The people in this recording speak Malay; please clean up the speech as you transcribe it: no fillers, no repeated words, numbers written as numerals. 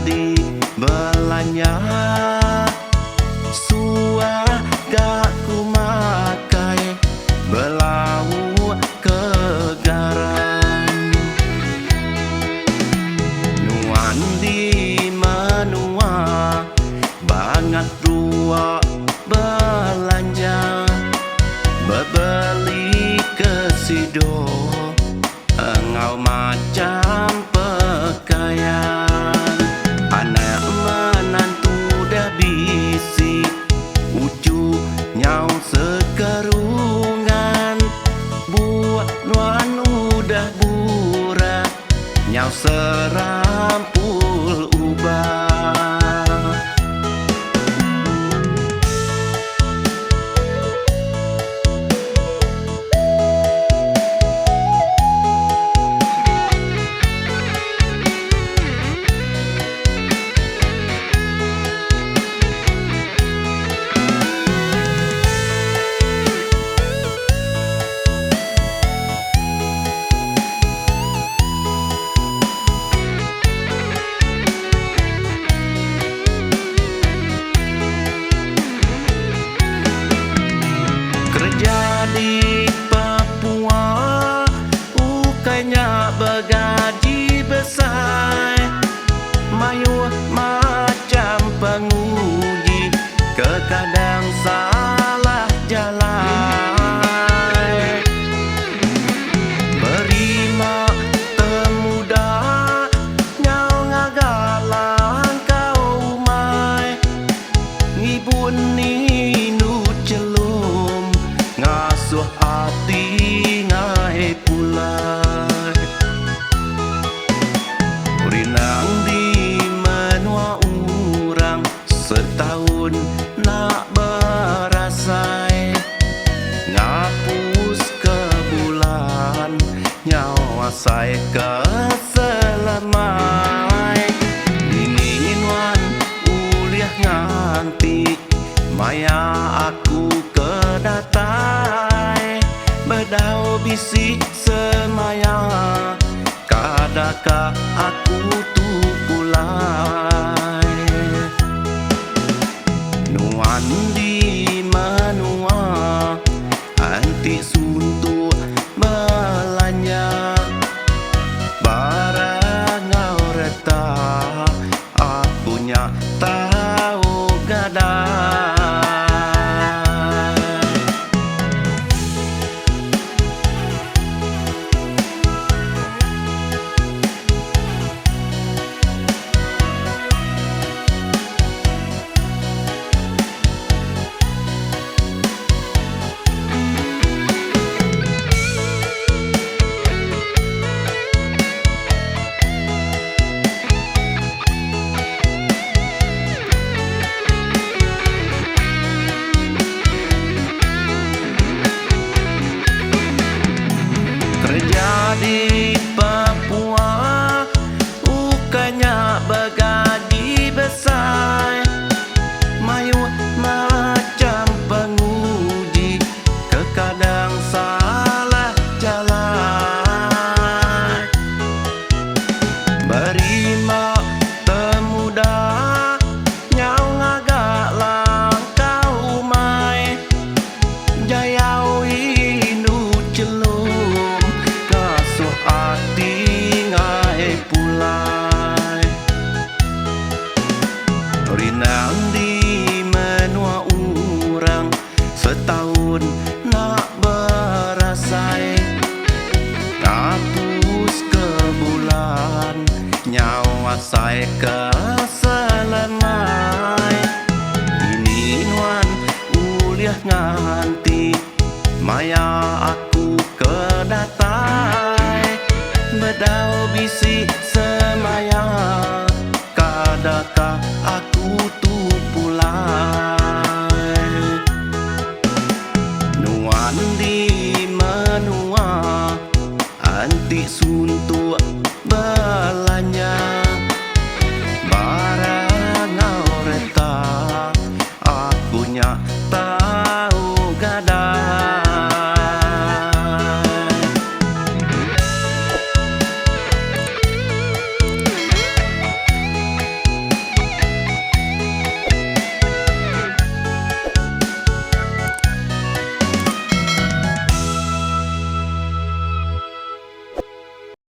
di belanja. Suah gak ku makai belau kegaran. Nuan di menua banget dua belanja. Bebeli ke sido engau macam pakaian. Anak menantu dah bisi ucu nyau sekerungan. Buat nuan udah burah nyau serampul ubah. Di Papua ukainya bergaji besar. Mayu macam penguji kekadang salah jalan. Berima temuda nyau ngagalang kau mai. Ngibun ninu celum ngasuh hati ngai pulai. Rinang di menua urang setahun nak berasai. Ngapus ke bulan nyawa saya keselamai. Ini nuan uliah nganti maya aku kedatai. Bedau bisi semaya kadaka aku tu pulai. Nuan di menua anti suntuk belanja. Barang ngau reta aku nya tahu gadai. Kerja di Papua ukainya bergaji besar. Mayu macam penguji kekadang salah jalan. Berima temuda nyau ngagak langkau mai. Jayau inu celum ngasuh hati ngai pulai. Rinang di menua urang setahun nak berasai. Ngapus ke bulan nyawa saya keselamai. Ini nuan uliah nganti maya aku kedatai. Bedau bisi semaya kadaka aku tu pulai. Nuan di menua anti suntuk belanja. Barang ngau reta aku nya